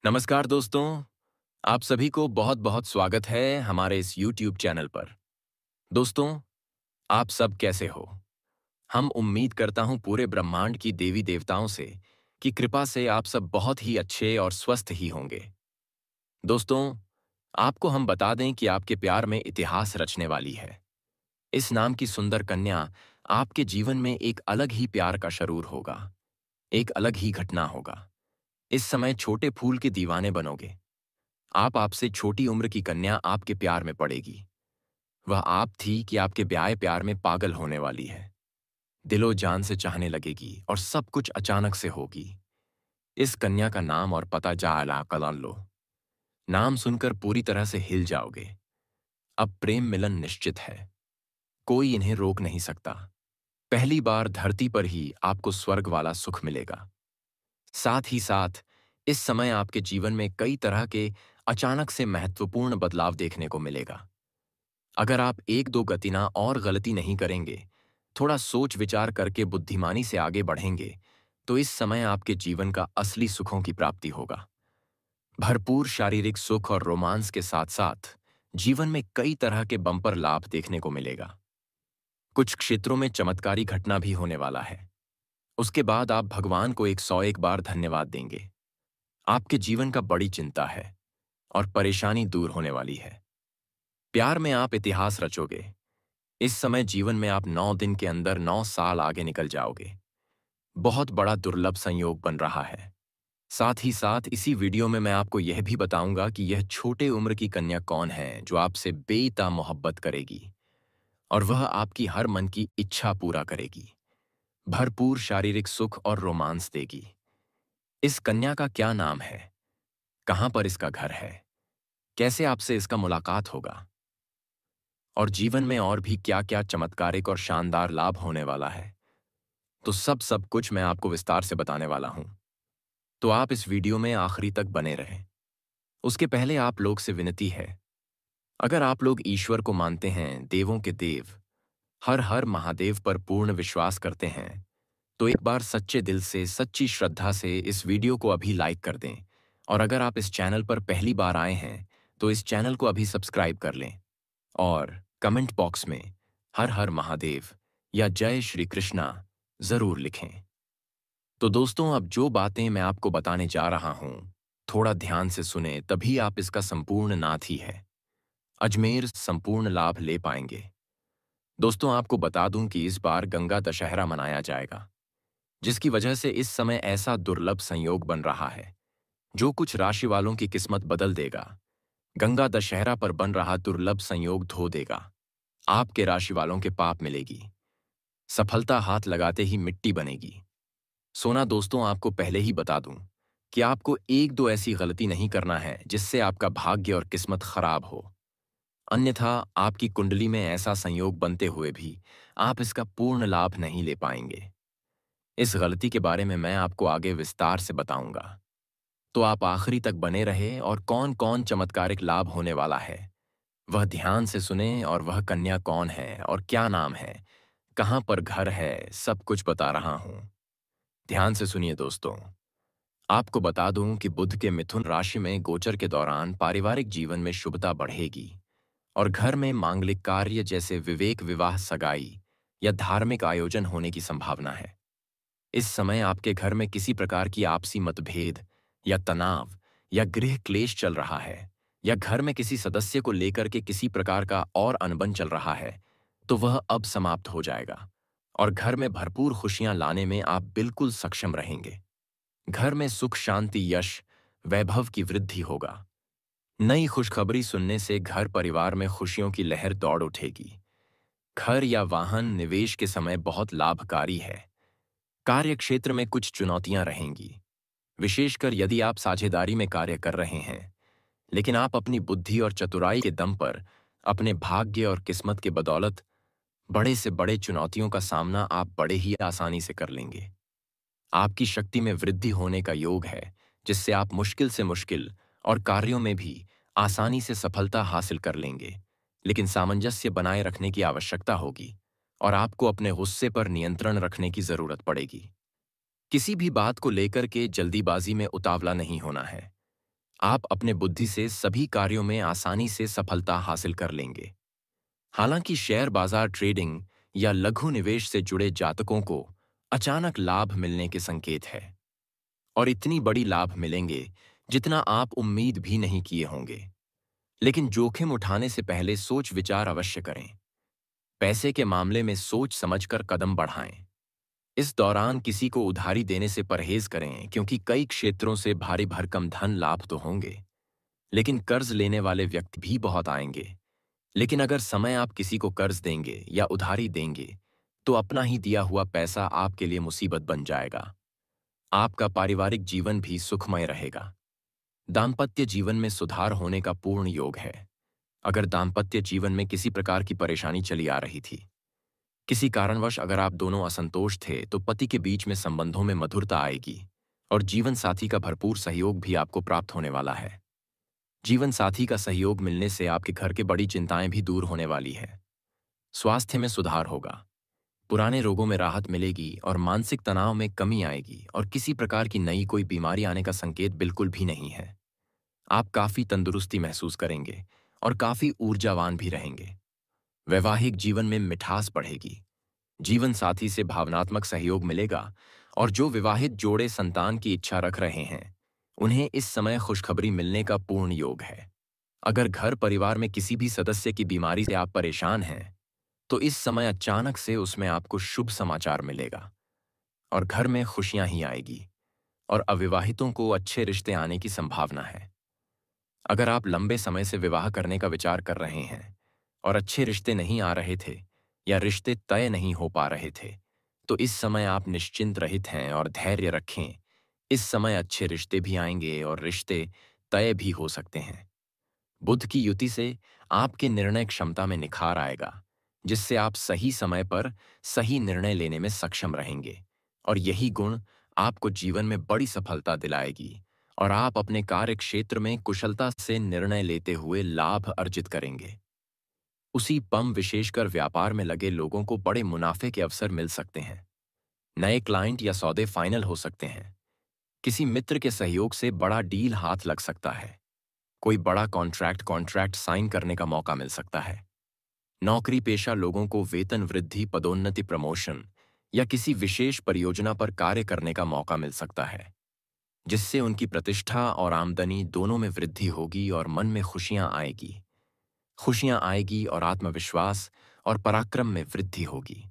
नमस्कार दोस्तों, आप सभी को बहुत बहुत स्वागत है हमारे इस YouTube चैनल पर। दोस्तों, आप सब कैसे हो? हम उम्मीद करता हूँ पूरे ब्रह्मांड की देवी देवताओं से कि कृपा से आप सब बहुत ही अच्छे और स्वस्थ ही होंगे। दोस्तों, आपको हम बता दें कि आपके प्यार में इतिहास रचने वाली है। इस नाम की सुंदर कन्या आपके जीवन में एक अलग ही प्यार का शरूर होगा, एक अलग ही घटना होगा। इस समय छोटे फूल के दीवाने बनोगे। आपसे छोटी उम्र की कन्या आपके प्यार में पड़ेगी। वह आप थी कि आपके ब्याह प्यार में पागल होने वाली है। दिलो जान से चाहने लगेगी और सब कुछ अचानक से होगी। इस कन्या का नाम और पता जा कलान लो। नाम सुनकर पूरी तरह से हिल जाओगे। अब प्रेम मिलन निश्चित है। कोई इन्हें रोक नहीं सकता। पहली बार धरती पर ही आपको स्वर्ग वाला सुख मिलेगा। साथ ही साथ इस समय आपके जीवन में कई तरह के अचानक से महत्वपूर्ण बदलाव देखने को मिलेगा। अगर आप एक दो गतिना और गलती नहीं करेंगे, थोड़ा सोच विचार करके बुद्धिमानी से आगे बढ़ेंगे, तो इस समय आपके जीवन का असली सुखों की प्राप्ति होगा। भरपूर शारीरिक सुख और रोमांस के साथ साथ जीवन में कई तरह के बम्पर लाभ देखने को मिलेगा। कुछ क्षेत्रों में चमत्कारी घटना भी होने वाला है। उसके बाद आप भगवान को 101 बार धन्यवाद देंगे। आपके जीवन का बड़ी चिंता है और परेशानी दूर होने वाली है। प्यार में आप इतिहास रचोगे। इस समय जीवन में आप 9 दिन के अंदर 9 साल आगे निकल जाओगे। बहुत बड़ा दुर्लभ संयोग बन रहा है। साथ ही साथ इसी वीडियो में मैं आपको यह भी बताऊंगा कि यह छोटे उम्र की कन्या कौन है जो आपसे बेइता मोहब्बत करेगी और वह आपकी हर मन की इच्छा पूरा करेगी। भरपूर शारीरिक सुख और रोमांस देगी। इस कन्या का क्या नाम है? कहां पर इसका घर है? कैसे आपसे इसका मुलाकात होगा? और जीवन में और भी क्या-क्या चमत्कारिक और शानदार लाभ होने वाला है? तो सब कुछ मैं आपको विस्तार से बताने वाला हूं। तो आप इस वीडियो में आखिरी तक बने रहें। उसके पहले आप लोग से विनती है, अगर आप लोग ईश्वर को मानते हैं, देवों के देव, हर हर महादेव पर पूर्ण विश्वास करते हैं, तो एक बार सच्चे दिल से, सच्ची श्रद्धा से इस वीडियो को अभी लाइक कर दें। और अगर आप इस चैनल पर पहली बार आए हैं, तो इस चैनल को अभी सब्सक्राइब कर लें और कमेंट बॉक्स में हर हर महादेव या जय श्री कृष्णा जरूर लिखें। तो दोस्तों, अब जो बातें मैं आपको बताने जा रहा हूं, थोड़ा ध्यान से सुने, तभी आप इसका संपूर्ण नाथ ही है। अजमेर संपूर्ण लाभ ले पाएंगे। दोस्तों, आपको बता दूं कि इस बार गंगा दशहरा मनाया जाएगा, जिसकी वजह से इस समय ऐसा दुर्लभ संयोग बन रहा है जो कुछ राशि वालों की किस्मत बदल देगा। गंगा दशहरा पर बन रहा दुर्लभ संयोग धो देगा। आपके राशि वालों के पाप मिलेगी। सफलता हाथ लगाते ही मिट्टी बनेगी। सोना दोस्तों, आपको पहले ही बता दूं कि आपको एक दो ऐसी गलती नहीं करना है जिससे आपका भाग्य और किस्मत खराब हो। अन्यथा आपकी कुंडली में ऐसा संयोग बनते हुए भी आप इसका पूर्ण लाभ नहीं ले पाएंगे। इस गलती के बारे में मैं आपको आगे विस्तार से बताऊंगा। तो आप आखिरी तक बने रहे और कौन कौन चमत्कारिक लाभ होने वाला है वह ध्यान से सुने, और वह कन्या कौन है और क्या नाम है, कहां पर घर है, सब कुछ बता रहा हूं। ध्यान से सुनिए दोस्तों। आपको बता दूं कि बुध के मिथुन राशि में गोचर के दौरान पारिवारिक जीवन में शुभता बढ़ेगी और घर में मांगलिक कार्य जैसे विवेक विवाह, सगाई या धार्मिक आयोजन होने की संभावना है। इस समय आपके घर में किसी प्रकार की आपसी मतभेद या तनाव या गृह क्लेश चल रहा है, या घर में किसी सदस्य को लेकर के किसी प्रकार का और अनबन चल रहा है, तो वह अब समाप्त हो जाएगा और घर में भरपूर खुशियां लाने में आप बिल्कुल सक्षम रहेंगे। घर में सुख, शांति, यश, वैभव की वृद्धि होगा। नई खुशखबरी सुनने से घर परिवार में खुशियों की लहर दौड़ उठेगी। घर या वाहन निवेश के समय बहुत लाभकारी है। कार्य क्षेत्र में कुछ चुनौतियां रहेंगी, विशेषकर यदि आप साझेदारी में कार्य कर रहे हैं, लेकिन आप अपनी बुद्धि और चतुराई के दम पर, अपने भाग्य और किस्मत के बदौलत बड़े से बड़े चुनौतियों का सामना आप बड़े ही आसानी से कर लेंगे। आपकी शक्ति में वृद्धि होने का योग है, जिससे आप मुश्किल से मुश्किल और कार्यों में भी आसानी से सफलता हासिल कर लेंगे। लेकिन सामंजस्य बनाए रखने की आवश्यकता होगी और आपको अपने गुस्से पर नियंत्रण रखने की जरूरत पड़ेगी। किसी भी बात को लेकर के जल्दीबाजी में उतावला नहीं होना है। आप अपने बुद्धि से सभी कार्यों में आसानी से सफलता हासिल कर लेंगे। हालांकि शेयर बाजार ट्रेडिंग या लघु निवेश से जुड़े जातकों को अचानक लाभ मिलने के संकेत है, और इतनी बड़ी लाभ मिलेंगे जितना आप उम्मीद भी नहीं किए होंगे। लेकिन जोखिम उठाने से पहले सोच विचार अवश्य करें। पैसे के मामले में सोच समझकर कदम बढ़ाएं। इस दौरान किसी को उधारी देने से परहेज करें, क्योंकि कई क्षेत्रों से भारी भरकम धन लाभ तो होंगे, लेकिन कर्ज लेने वाले व्यक्ति भी बहुत आएंगे। लेकिन अगर समय आप किसी को कर्ज देंगे या उधारी देंगे, तो अपना ही दिया हुआ पैसा आपके लिए मुसीबत बन जाएगा। आपका पारिवारिक जीवन भी सुखमय रहेगा। दाम्पत्य जीवन में सुधार होने का पूर्ण योग है। अगर दाम्पत्य जीवन में किसी प्रकार की परेशानी चली आ रही थी, किसी कारणवश अगर आप दोनों असंतोष थे, तो पति के बीच में संबंधों में मधुरता आएगी और जीवन साथी का भरपूर सहयोग भी आपको प्राप्त होने वाला है। जीवन साथी का सहयोग मिलने से आपके घर के बड़ी चिंताएं भी दूर होने वाली है। स्वास्थ्य में सुधार होगा। पुराने रोगों में राहत मिलेगी और मानसिक तनाव में कमी आएगी, और किसी प्रकार की नई कोई बीमारी आने का संकेत बिल्कुल भी नहीं है। आप काफी तंदुरुस्ती महसूस करेंगे और काफी ऊर्जावान भी रहेंगे। वैवाहिक जीवन में मिठास बढ़ेगी। जीवन साथी से भावनात्मक सहयोग मिलेगा, और जो विवाहित जोड़े संतान की इच्छा रख रहे हैं, उन्हें इस समय खुशखबरी मिलने का पूर्ण योग है। अगर घर परिवार में किसी भी सदस्य की बीमारी से आप परेशान हैं, तो इस समय अचानक से उसमें आपको शुभ समाचार मिलेगा और घर में खुशियां ही आएगी, और अविवाहितों को अच्छे रिश्ते आने की संभावना है। अगर आप लंबे समय से विवाह करने का विचार कर रहे हैं और अच्छे रिश्ते नहीं आ रहे थे या रिश्ते तय नहीं हो पा रहे थे, तो इस समय आप निश्चिंत रहित हैं और धैर्य रखें। इस समय अच्छे रिश्ते भी आएंगे और रिश्ते तय भी हो सकते हैं। बुध की युति से आपके निर्णय क्षमता में निखार आएगा, जिससे आप सही समय पर सही निर्णय लेने में सक्षम रहेंगे, और यही गुण आपको जीवन में बड़ी सफलता दिलाएगी, और आप अपने कार्य क्षेत्र में कुशलता से निर्णय लेते हुए लाभ अर्जित करेंगे। उसी पम विशेषकर व्यापार में लगे लोगों को बड़े मुनाफे के अवसर मिल सकते हैं। नए क्लाइंट या सौदे फाइनल हो सकते हैं। किसी मित्र के सहयोग से बड़ा डील हाथ लग सकता है। कोई बड़ा कॉन्ट्रैक्ट साइन करने का मौका मिल सकता है। नौकरी पेशा लोगों को वेतन वृद्धि, पदोन्नति, प्रमोशन या किसी विशेष परियोजना पर कार्य करने का मौका मिल सकता है, जिससे उनकी प्रतिष्ठा और आमदनी दोनों में वृद्धि होगी और मन में खुशियां आएगी। खुशियां आएगी और आत्मविश्वास और पराक्रम में वृद्धि होगी।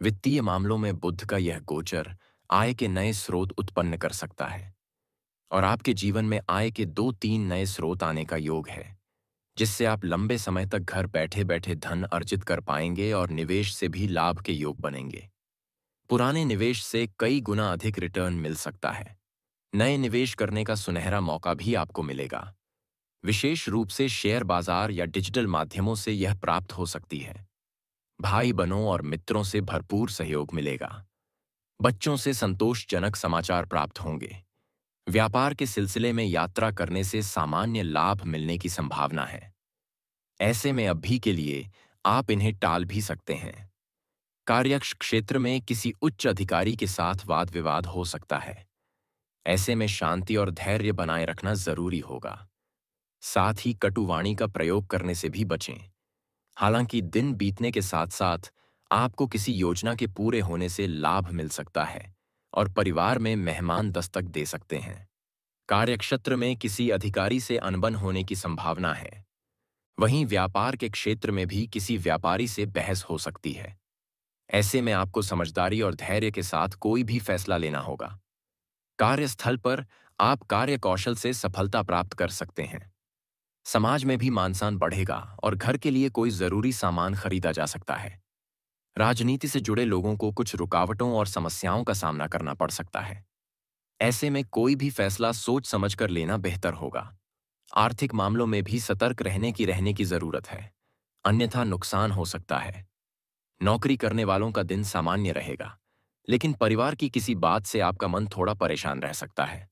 वित्तीय मामलों में बुध का यह गोचर आय के नए स्रोत उत्पन्न कर सकता है, और आपके जीवन में आय के 2-3 नए स्रोत आने का योग है, जिससे आप लंबे समय तक घर बैठे बैठे धन अर्जित कर पाएंगे और निवेश से भी लाभ के योग बनेंगे। पुराने निवेश से कई गुना अधिक रिटर्न मिल सकता है। नए निवेश करने का सुनहरा मौका भी आपको मिलेगा। विशेष रूप से शेयर बाजार या डिजिटल माध्यमों से यह प्राप्त हो सकती है। भाई बहनों और मित्रों से भरपूर सहयोग मिलेगा। बच्चों से संतोषजनक समाचार प्राप्त होंगे। व्यापार के सिलसिले में यात्रा करने से सामान्य लाभ मिलने की संभावना है। ऐसे में अभी के लिए आप इन्हें टाल भी सकते हैं। कार्यक्ष क्षेत्र में किसी उच्च अधिकारी के साथ वाद विवाद हो सकता है। ऐसे में शांति और धैर्य बनाए रखना जरूरी होगा। साथ ही कटुवाणी का प्रयोग करने से भी बचें। हालांकि दिन बीतने के साथ साथ आपको किसी योजना के पूरे होने से लाभ मिल सकता है, और परिवार में मेहमान दस्तक दे सकते हैं। कार्यक्षेत्र में किसी अधिकारी से अनबन होने की संभावना है। वहीं व्यापार के क्षेत्र में भी किसी व्यापारी से बहस हो सकती है। ऐसे में आपको समझदारी और धैर्य के साथ कोई भी फैसला लेना होगा। कार्यस्थल पर आप कार्य कौशल से सफलता प्राप्त कर सकते हैं। समाज में भी मान सम्मान बढ़ेगा और घर के लिए कोई जरूरी सामान खरीदा जा सकता है। राजनीति से जुड़े लोगों को कुछ रुकावटों और समस्याओं का सामना करना पड़ सकता है। ऐसे में कोई भी फैसला सोच समझकर लेना बेहतर होगा। आर्थिक मामलों में भी सतर्क रहने की जरूरत है, अन्यथा नुकसान हो सकता है। नौकरी करने वालों का दिन सामान्य रहेगा, लेकिन परिवार की किसी बात से आपका मन थोड़ा परेशान रह सकता है।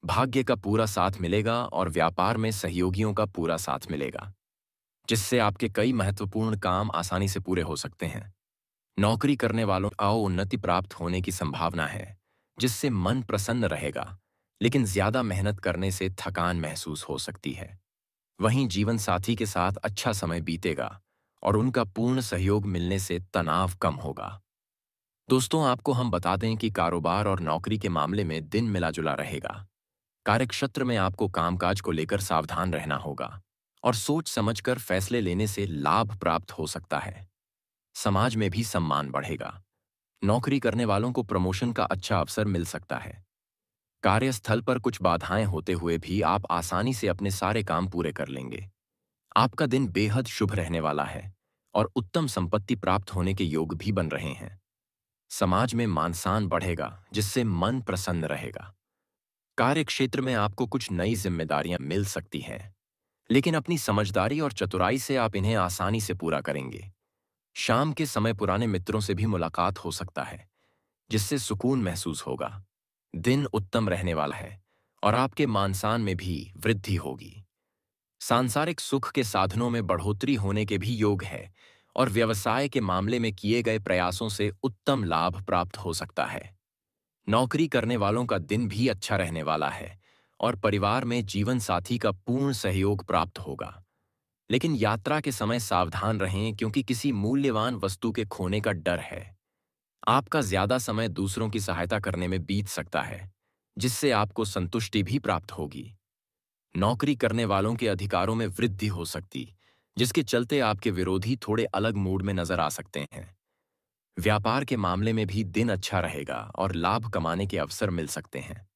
भाग्य का पूरा साथ मिलेगा और व्यापार में सहयोगियों का पूरा साथ मिलेगा, जिससे आपके कई महत्वपूर्ण काम आसानी से पूरे हो सकते हैं। नौकरी करने वालों को उन्नति प्राप्त होने की संभावना है, जिससे मन प्रसन्न रहेगा, लेकिन ज्यादा मेहनत करने से थकान महसूस हो सकती है। वहीं जीवन साथी के साथ अच्छा समय बीतेगा और उनका पूर्ण सहयोग मिलने से तनाव कम होगा। दोस्तों, आपको हम बता दें कि कारोबार और नौकरी के मामले में दिन मिला जुला रहेगा। कार्यक्षेत्र में आपको कामकाज को लेकर सावधान रहना होगा और सोच समझकर फैसले लेने से लाभ प्राप्त हो सकता है। समाज में भी सम्मान बढ़ेगा। नौकरी करने वालों को प्रमोशन का अच्छा अवसर मिल सकता है। कार्यस्थल पर कुछ बाधाएं होते हुए भी आप आसानी से अपने सारे काम पूरे कर लेंगे। आपका दिन बेहद शुभ रहने वाला है और उत्तम संपत्ति प्राप्त होने के योग भी बन रहे हैं। समाज में मान सम्मान बढ़ेगा, जिससे मन प्रसन्न रहेगा। कार्य क्षेत्र में आपको कुछ नई जिम्मेदारियां मिल सकती हैं, लेकिन अपनी समझदारी और चतुराई से आप इन्हें आसानी से पूरा करेंगे। शाम के समय पुराने मित्रों से भी मुलाकात हो सकता है, जिससे सुकून महसूस होगा। दिन उत्तम रहने वाला है और आपके मान सम्मान में भी वृद्धि होगी। सांसारिक सुख के साधनों में बढ़ोतरी होने के भी योग है और व्यवसाय के मामले में किए गए प्रयासों से उत्तम लाभ प्राप्त हो सकता है। नौकरी करने वालों का दिन भी अच्छा रहने वाला है और परिवार में जीवन साथी का पूर्ण सहयोग प्राप्त होगा। लेकिन यात्रा के समय सावधान रहें, क्योंकि किसी मूल्यवान वस्तु के खोने का डर है। आपका ज्यादा समय दूसरों की सहायता करने में बीत सकता है, जिससे आपको संतुष्टि भी प्राप्त होगी। नौकरी करने वालों के अधिकारों में वृद्धि हो सकती, जिसके चलते आपके विरोधी थोड़े अलग मूड में नजर आ सकते हैं। व्यापार के मामले में भी दिन अच्छा रहेगा और लाभ कमाने के अवसर मिल सकते हैं।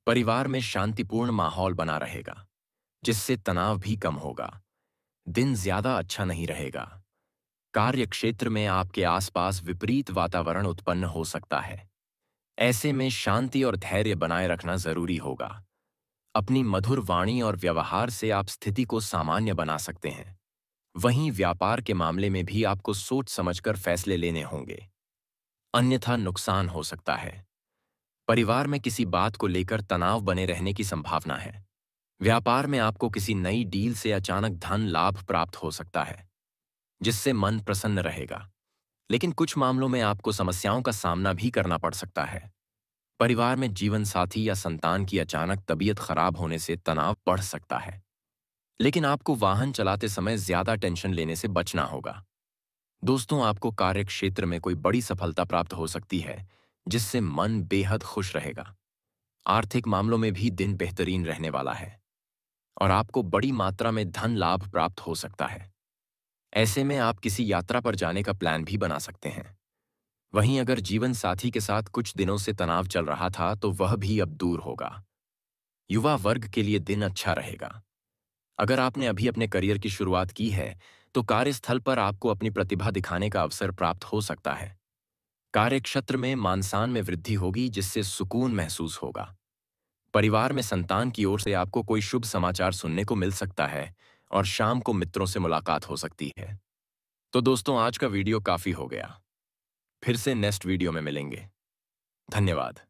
परिवार में शांतिपूर्ण माहौल बना रहेगा, जिससे तनाव भी कम होगा। दिन ज्यादा अच्छा नहीं रहेगा। कार्य क्षेत्र में आपके आसपास विपरीत वातावरण उत्पन्न हो सकता है। ऐसे में शांति और धैर्य बनाए रखना जरूरी होगा। अपनी मधुर वाणी और व्यवहार से आप स्थिति को सामान्य बना सकते हैं। वहीं व्यापार के मामले में भी आपको सोच समझकर फैसले लेने होंगे, अन्यथा नुकसान हो सकता है। परिवार में किसी बात को लेकर तनाव बने रहने की संभावना है। व्यापार में आपको किसी नई डील से अचानक धन लाभ प्राप्त हो सकता है, जिससे मन प्रसन्न रहेगा। लेकिन कुछ मामलों में आपको समस्याओं का सामना भी करना पड़ सकता है। परिवार में जीवन साथी या संतान की अचानक तबीयत खराब होने से तनाव बढ़ सकता है। लेकिन आपको वाहन चलाते समय ज्यादा टेंशन लेने से बचना होगा। दोस्तों, आपको कार्य क्षेत्र में कोई बड़ी सफलता प्राप्त हो सकती है, जिससे मन बेहद खुश रहेगा। आर्थिक मामलों में भी दिन बेहतरीन रहने वाला है और आपको बड़ी मात्रा में धन लाभ प्राप्त हो सकता है। ऐसे में आप किसी यात्रा पर जाने का प्लान भी बना सकते हैं। वहीं अगर जीवन साथी के साथ कुछ दिनों से तनाव चल रहा था, तो वह भी अब दूर होगा। युवा वर्ग के लिए दिन अच्छा रहेगा। अगर आपने अभी अपने करियर की शुरुआत की है, तो कार्यस्थल पर आपको अपनी प्रतिभा दिखाने का अवसर प्राप्त हो सकता है। कार्यक्षेत्र में मान सम्मान में वृद्धि होगी, जिससे सुकून महसूस होगा। परिवार में संतान की ओर से आपको कोई शुभ समाचार सुनने को मिल सकता है और शाम को मित्रों से मुलाकात हो सकती है। तो दोस्तों, आज का वीडियो काफी हो गया। फिर से नेक्स्ट वीडियो में मिलेंगे। धन्यवाद।